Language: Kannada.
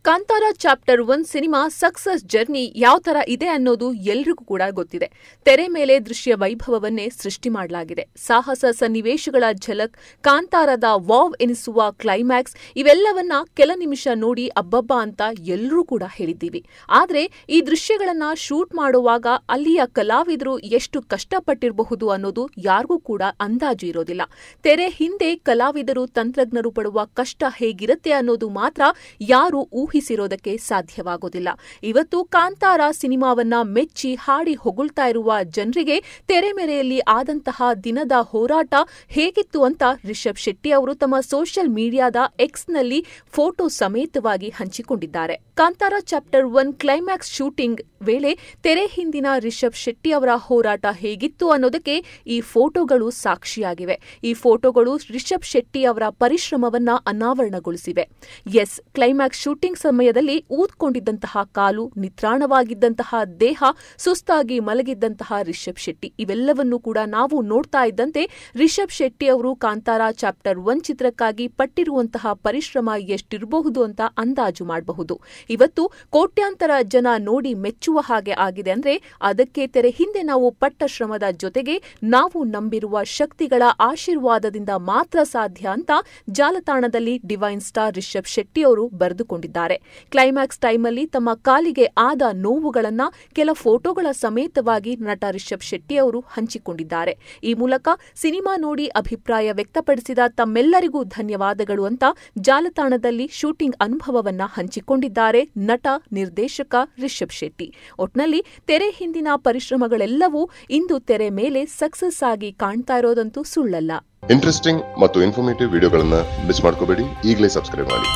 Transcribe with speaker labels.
Speaker 1: Kantara chapter 1 cinema success journey ಯಾವ ತರ ಇದೆ ಅನ್ನೋದು ಎಲ್ರಿಗೂ ಕೂಡ ಗೊತ್ತಿದೆ. ತೆರೆ ಮೇಲೆ ದೃಶ್ಯ ವೈಭವವನ್ನೇ ಸೃಷ್ಟಿ ಮಾಡಲಾಗಿದೆ. ಸಾಹಸ ಸನ್ನಿವೇಶಗಳ ಝಲಕ್, ಕಾಂತಾರದ ವಾವ್ ಎನಿಸುವ ಕ್ಲೈಮ್ಯಾಕ್ಸ್ ಇವೆಲ್ಲವನ್ನ ಕೆಲ ನಿಮಿಷ ನೋಡಿ ಅಬ್ಬಬ್ಬಾ ಅಂತ ಎಲ್ಲರೂ ಕೂಡ ಹೇಳಿದ್ದೀವಿ. ಆದ್ರೆ ಈ ದೃಶ್ಯಗಳನ್ನ ಶೂಟ್ ಮಾಡುವಾಗ ಅಲ್ಲಿಯ ಕಲಾವಿದರು ಎಷ್ಟು ಕಷ್ಟಪಟ್ಟಿರಬಹುದು ಅನ್ನೋದು ಯಾರಿಗೂ ಕೂಡ ಅಂದಾಜು ಇರೋದಿಲ್ಲ. ತೆರೆ ಹಿಂದೆ ಕಲಾವಿದರು ತಂತ್ರಜ್ಞರು ಪಡುವ ಕಷ್ಟ ಹೇಗಿರುತ್ತೆ ಅನ್ನೋದು ಮಾತ್ರ ಯಾರು ಊಹಿಸಿರೋದಕ್ಕೆ ಸಾಧ್ಯವಾಗೋದಿಲ್ಲ. ಇವತ್ತು ಕಾಂತಾರ ಸಿನಿಮಾವನ್ನ ಮೆಚ್ಚಿ ಹಾಡಿ ಹೊಗಳ್ತಾ ಇರುವ ಜನರಿಗೆ ತೆರೆಮೆರೆಯಲ್ಲಿ ಆದಂತಹ ದಿನದ ಹೋರಾಟ ಹೇಗಿತ್ತು ಅಂತ ರಿಷಬ್ ಶೆಟ್ಟಿ ಅವರು ತಮ್ಮ ಸೋಷಿಯಲ್ ಮೀಡಿಯಾದ ಎಕ್ಸ್ನಲ್ಲಿ ಫೋಟೋ ಸಮೇತವಾಗಿ ಹಂಚಿಕೊಂಡಿದ್ದಾರೆ. ಕಾಂತಾರ ಚಾಪ್ಟರ್ 1 ಕ್ಲೈಮ್ಯಾಕ್ಸ್ ಶೂಟಿಂಗ್ ವೇಳೆ ತೆರೆ ಹಿಂದಿನ ರಿಷಬ್ ಶೆಟ್ಟಿ ಅವರ ಹೋರಾಟ ಹೇಗಿತ್ತು ಅನ್ನೋದಕ್ಕೆ ಈ ಫೋಟೋಗಳು ಸಾಕ್ಷಿಯಾಗಿವೆ. ಈ ಫೋಟೋಗಳು ರಿಷಬ್ ಶೆಟ್ಟಿ ಅವರ ಪರಿಶ್ರಮವನ್ನ ಅನಾವರಣಗೊಳಿಸಿವೆ. ಎಸ್, ಕ್ಲೈಮ್ಯಾಕ್ಸ್ ಶೂಟಿಂಗ್ ಸಮಯದಲ್ಲಿ ಊದ್ಕೊಂಡಿದ್ದಂತಹ ಕಾಲು, ನಿತ್ರಾಣವಾಗಿದ್ದಂತಹ ದೇಹ, ಸುಸ್ತಾಗಿ ಮಲಗಿದ್ದಂತಹ ರಿಷಬ್ ಶೆಟ್ಟಿ ಇವೆಲ್ಲವನ್ನೂ ಕೂಡ ನಾವು ನೋಡ್ತಾ ಇದ್ದಂತೆ ರಿಷಬ್ ಶೆಟ್ಟಿ ಅವರು ಕಾಂತಾರ ಚಾಪ್ಟರ್ 1 ಚಿತ್ರಕ್ಕಾಗಿ ಪಟ್ಟಿರುವಂತಹ ಪರಿಶ್ರಮ ಎಷ್ಟಿರಬಹುದು ಅಂತ ಅಂದಾಜು ಮಾಡಬಹುದು. ಇವತ್ತು ಕೋಟ್ಯಾಂತರ ಜನ ನೋಡಿ ಮೆಚ್ಚುವ ಹಾಗೆ ಆಗಿದೆ ಅಂದ್ರೆ ಅದಕ್ಕೆ ತೆರೆ ಹಿಂದೆ ನಾವು ಪಟ್ಟ ಶ್ರಮದ ಜೊತೆಗೆ ನಾವು ನಂಬಿರುವ ಶಕ್ತಿಗಳ ಆಶೀರ್ವಾದದಿಂದ ಮಾತ್ರ ಸಾಧ್ಯ ಅಂತ ಜಾಲತಾಣದಲ್ಲಿ ಡಿವೈನ್ ಸ್ಟಾರ್ ರಿಷಬ್ ಶೆಟ್ಟಿ ಅವರು ಬರೆದುಕೊಂಡಿದ್ದಾರೆ. ಕ್ಲೈಮ್ಯಾಕ್ಸ್ ಟೈಮಲ್ಲಿ ತಮ್ಮ ಕಾಲಿಗೆ ಆದ ನೋವುಗಳನ್ನ ಕೆಲ ಫೋಟೋಗಳ ಸಮೇತವಾಗಿ ನಟ ರಿಷಬ್ ಶೆಟ್ಟಿ ಅವರು ಹಂಚಿಕೊಂಡಿದ್ದಾರೆ. ಈ ಮೂಲಕ ಸಿನಿಮಾ ನೋಡಿ ಅಭಿಪ್ರಾಯ ವ್ಯಕ್ತಪಡಿಸಿದ ತಮ್ಮೆಲ್ಲರಿಗೂ ಧನ್ಯವಾದಗಳು ಅಂತ ಜಾಲತಾಣದಲ್ಲಿ ಶೂಟಿಂಗ್ ಅನುಭವವನ್ನ ಹಂಚಿಕೊಂಡಿದ್ದಾರೆ ನಟ ನಿರ್ದೇಶಕ ರಿಷಬ್ ಶೆಟ್ಟಿ. ಒಟ್ನಲ್ಲಿ ತೆರೆ ಹಿಂದಿನ ಪರಿಶ್ರಮಗಳೆಲ್ಲವೂ ಇಂದು ತೆರೆ ಮೇಲೆ ಸಕ್ಸಸ್ ಆಗಿ ಕಾಣ್ತಾ ಇರೋದಂತೂ ಸುಳ್ಳಲ್ಲ.
Speaker 2: ಇಂಟ್ರೆಸ್ಟಿಂಗ್ ಮತ್ತು ಇನ್ಫಾರ್ಮೇಟಿವ್ ವಿಡಿಯೋಗಳನ್ನ ಮಿಸ್ ಮಾಡ್ಕೋಬೇಡಿ. ಈಗಲೇ ಸಬ್ಸ್ಕ್ರೈಬ್ ಮಾಡಿ.